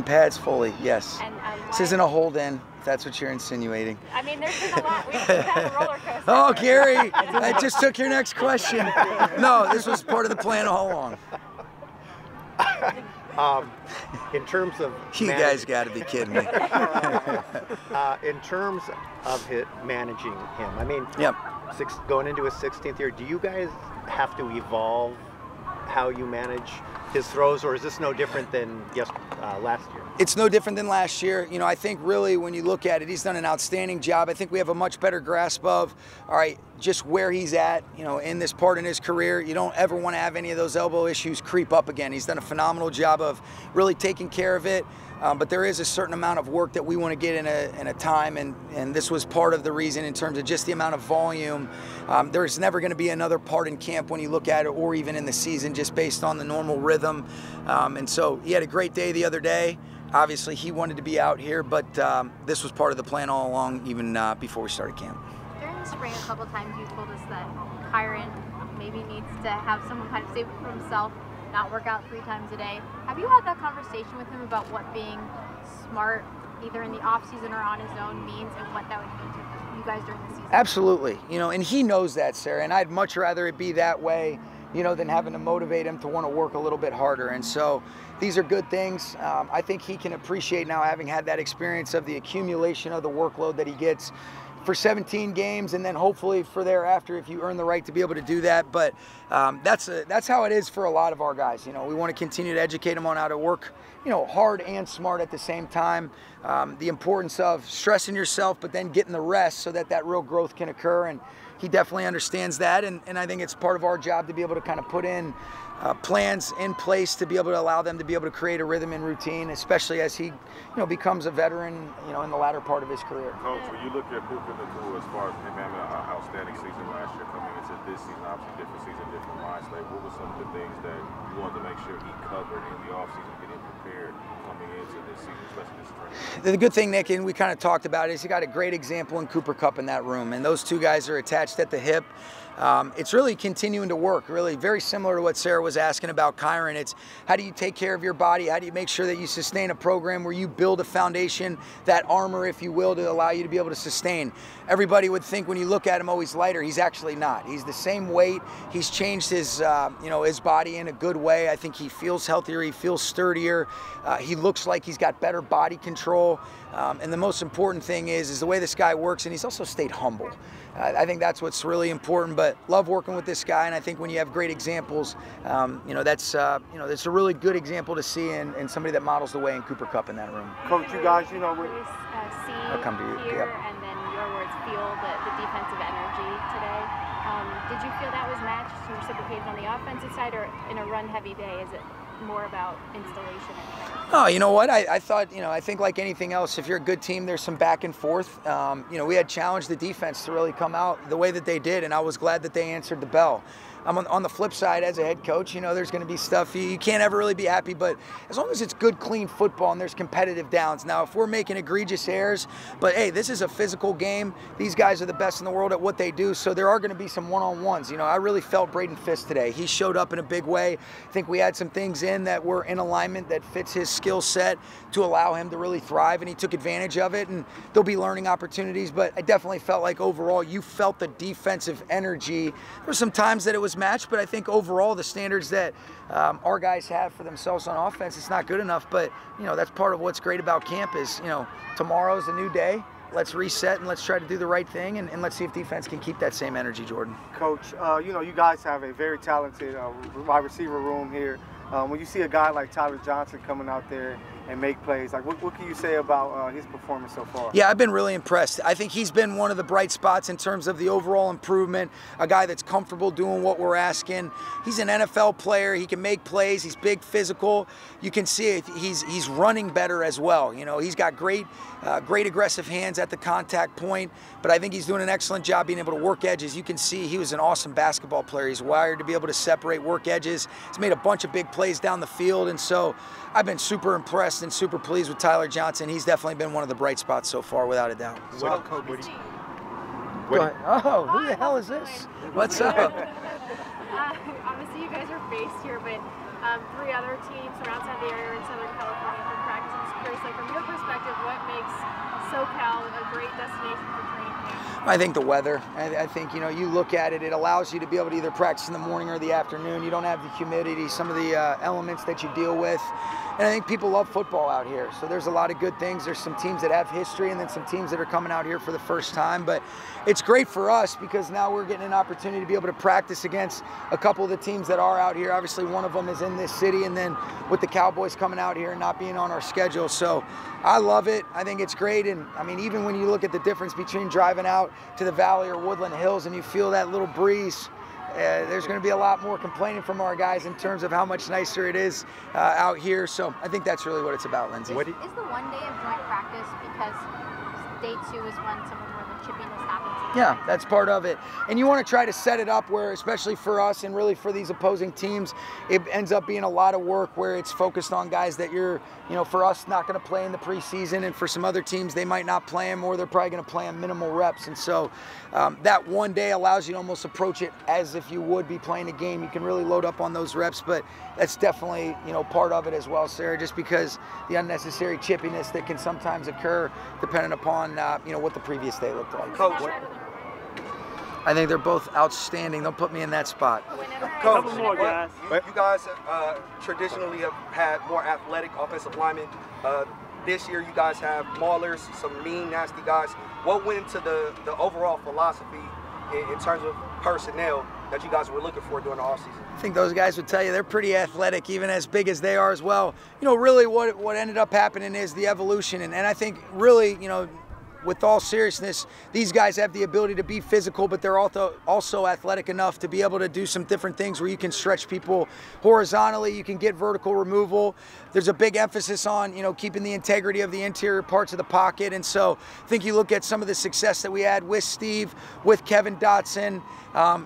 pads fully, yes. And, this isn't a hold-in, if that's what you're insinuating. I mean, there's been a lot. We've had a roller coaster. Oh, Gary, I just took your next question. No, this was part of the plan all along. In terms of you guys got to be kidding me. In terms of managing him, I mean, yep. Going into his 16th year, do you guys have to evolve how you manage his throws, or is this no different than last year? It's no different than last year. You know, I think really when you look at it, he's done an outstanding job. I think we have a much better grasp of, all right, just where he's at, you know, in this part in his career. You don't ever want to have any of those elbow issues creep up again. He's done a phenomenal job of really taking care of it. But there is a certain amount of work that we want to get in a time, and this was part of the reason in terms of just the amount of volume. There's never going to be another part in camp when you look at it, or even in the season, just based on the normal rhythm. And so he had a great day the other day. Obviously, he wanted to be out here, but this was part of the plan all along, even before we started camp. During the spring, a couple times you told us that Kyron maybe needs to have someone kind of save it for himself, not work out 3 times a day. Have you had that conversation with him about what being smart, either in the off season or on his own, means, and what that would mean to you guys during the season? Absolutely. You know, and he knows that, Sarah, and I'd much rather it be that way, you know, than having to motivate him to want to work a little bit harder. And so these are good things. I think he can appreciate now, having had that experience of the accumulation of the workload that he gets for 17 games, and then hopefully for thereafter, if you earn the right to be able to do that. But that's how it is for a lot of our guys. You know, we want to continue to educate them on how to work, you know, hard and smart at the same time. The importance of stressing yourself, but then getting the rest so that real growth can occur. And he definitely understands that, and I think it's part of our job to be able to kind of put in plans in place to be able to allow them to be able to create a rhythm and routine, especially as he, you know, becomes a veteran, you know, in the latter part of his career. Coach, when you look at Puka Nacua as far as him having an outstanding season last year, coming into this season, obviously different season, different mind state, what were some of the things that you wanted to make sure he covered in the offseason, getting prepared coming into this season, especially this spring? The good thing, Nick, and we kind of talked about it, is he got a great example in Cooper Kupp in that room, and those two guys are attached at the hip. It's really continuing to work, really very similar to what Sarah was asking about Kyron. It's how do you take care of your body? How do you make sure that you sustain a program where you build a foundation, that armor, if you will, to allow you to be able to sustain? Everybody would think when you look at him, oh, he's lighter. He's actually not. He's the same weight. He's changed his, you know, his body in a good way. I think he feels healthier. He feels sturdier. He looks like he's got better body control. And the most important thing is the way this guy works, and he's also stayed humble. I think that's what's really important, but love working with this guy, and I think when you have great examples, you know, that's a really good example to see in somebody that models the way in Cooper Kupp in that room. Coach, you guys, you know, I'll come to you. Here, yep. And then your words, feel the defensive energy today. Did you feel that was matched and reciprocated on the offensive side, or in a run-heavy day, is it more about installation and training? Oh, you know what? I thought, you know, I think like anything else, if you're a good team, there's some back and forth. You know, we had challenged the defense to really come out the way that they did, and I was glad that they answered the bell. On the flip side, as a head coach, you know, there's going to be stuff you can't ever really be happy, but as long as it's good, clean football and there's competitive downs. Now, if we're making egregious errors, but hey, this is a physical game. These guys are the best in the world at what they do, so there are going to be some one-on-ones. You know, I really felt Braden Fisk today. He showed up in a big way. I think we had some things in that were in alignment that fits his skill set to allow him to really thrive, and he took advantage of it, and there'll be learning opportunities, but I definitely felt like overall you felt the defensive energy. There were some times that it was match, but I think overall the standards that our guys have for themselves on offense, it's not good enough. But you know, that's part of what's great about camp is, you know, tomorrow's a new day. Let's reset and let's try to do the right thing, and let's see if defense can keep that same energy, Jordan. Coach, you know, you guys have a very talented wide receiver room here. When you see a guy like Tyler Johnson coming out there and make plays, like what can you say about his performance so far? Yeah, I've been really impressed. I think he's been one of the bright spots in terms of the overall improvement, a guy that's comfortable doing what we're asking. He's an NFL player. He can make plays. He's big, physical. You can see it. He's running better as well. You know, he's got great aggressive hands at the contact point, but I think he's doing an excellent job being able to work edges. You can see he was an awesome basketball player. He's wired to be able to separate, work edges. He's made a bunch of big plays down the field, and so I've been super impressed and super pleased with Tyler Johnson. He's definitely been one of the bright spots so far, without a doubt. Go ahead. Oh, who the hell is this? What's up? Obviously, you guys are based here, but 3 other teams from outside the area in Southern California for practice. that makes SoCal a great destination for training camp? I think the weather. I think, you know, you look at it, it allows you to be able to either practice in the morning or the afternoon. You don't have the humidity, some of the elements that you deal with. And I think people love football out here. So there's a lot of good things. There's some teams that have history and then some teams that are coming out here for the first time. But it's great for us because now we're getting an opportunity to be able to practice against a couple of the teams that are out here. Obviously, one of them is in this city, and then with the Cowboys coming out here and not being on our schedule. So I love it. I think it's great. And I mean, even when you look at the difference between driving out to the Valley or Woodland Hills and you feel that little breeze, there's going to be a lot more complaining from our guys in terms of how much nicer it is out here. So I think that's really what it's about, Lindsay. Is the 1 day of joint practice because day 2 is when some of the chippiness happens? Yeah, that's part of it. And you want to try to set it up where, especially for us and really for these opposing teams, it ends up being a lot of work where it's focused on guys that you're, you know, for us, not going to play in the preseason. And for some other teams, they might not play them or they're probably going to play them minimal reps. And so that 1 day allows you to almost approach it as if you would be playing a game. You can really load up on those reps, but that's definitely, you know, part of it as well, Sarah, just because the unnecessary chippiness that can sometimes occur depending upon, you know, what the previous day looked like. Coach, I think they're both outstanding. They'll put me in that spot. Coach, you guys traditionally have had more athletic offensive linemen. This year you guys have maulers, some mean, nasty guys. What went into the overall philosophy in terms of personnel that you guys were looking for during the offseason? I think those guys would tell you they're pretty athletic, even as big as they are as well. You know, really what ended up happening is the evolution. And I think really, you know, with all seriousness, these guys have the ability to be physical, but they're also athletic enough to be able to do some different things where you can stretch people horizontally, you can get vertical removal. There's a big emphasis on, you know, keeping the integrity of the interior parts of the pocket. And so I think you look at some of the success that we had with Steve, with Kevin Dotson.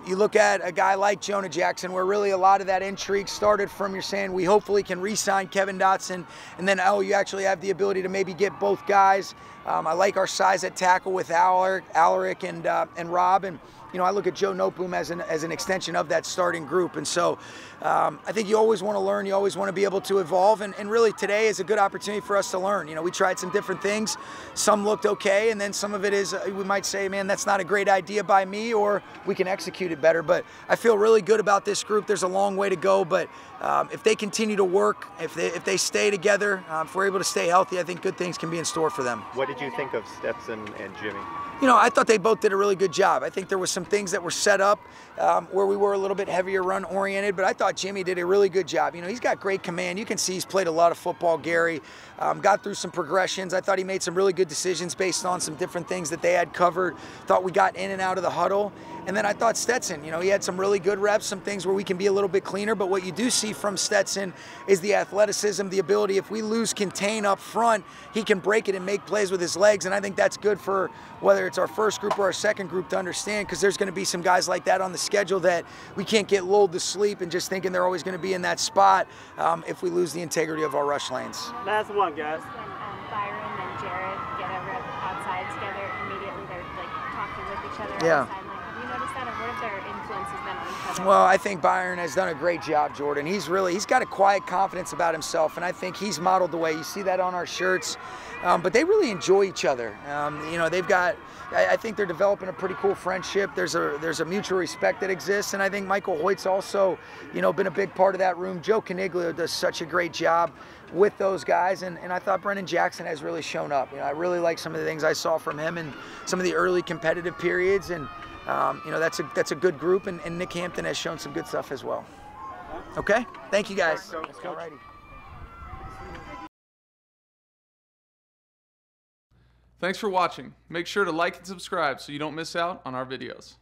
You look at a guy like Jonah Jackson, where really a lot of that intrigue started from you're saying we hopefully can re-sign Kevin Dotson, and then you actually have the ability to maybe get both guys. I like our size at tackle with Alaric and Rob, and you know, I look at Joe Noteboom as an extension of that starting group. And so I think you always want to learn, you always want to be able to evolve, and really today is a good opportunity for us to learn. You know, we tried some different things. Some looked okay, and then some of it is, we might say, man, that's not a great idea by me, or we can execute it better. But I feel really good about this group. There's a long way to go, but if they continue to work, if they stay together, if we're able to stay healthy, I think good things can be in store for them. What did you think of Stetson and Jimmy? You know, I thought they both did a really good job. I think there was some things that were set up where we were a little bit heavier run oriented, but I thought Jimmy did a really good job. You know, he's got great command. You can see he's played a lot of football, Gary. Got through some progressions. I thought he made some really good decisions based on some different things that they had covered. Thought we got in and out of the huddle. And then I thought Stetson, you know, he had some really good reps, some things where we can be a little bit cleaner. But what you do see from Stetson is the athleticism, the ability. If we lose contain up front, he can break it and make plays with his legs. And I think that's good for whether it's our first group or our second group to understand, because there's going to be some guys like that on the schedule that we can't get lulled to sleep and just thinking they're always going to be in that spot if we lose the integrity of our rush lanes. Last one, guys. When Byron and Jared get over outside together, immediately they're like talking with each other. Yeah. On the sideline. Have you noticed that, and what have their influences been on each other? Well, I think Byron has done a great job, Jordan. He's got a quiet confidence about himself, and I think he's modeled the way. You see that on our shirts. But they really enjoy each other. You know, I think they're developing a pretty cool friendship. There's a mutual respect that exists, and I think Michael Hoyt's also, you know, been a big part of that room. Joe Caniglio does such a great job with those guys, and I thought Brennan Jackson has really shown up. You know, I really like some of the things I saw from him in some of the early competitive periods, and you know, that's a good group, and Nick Hampton has shown some good stuff as well. Okay, thank you guys. All righty. Thanks for watching. Make sure to like and subscribe so you don't miss out on our videos.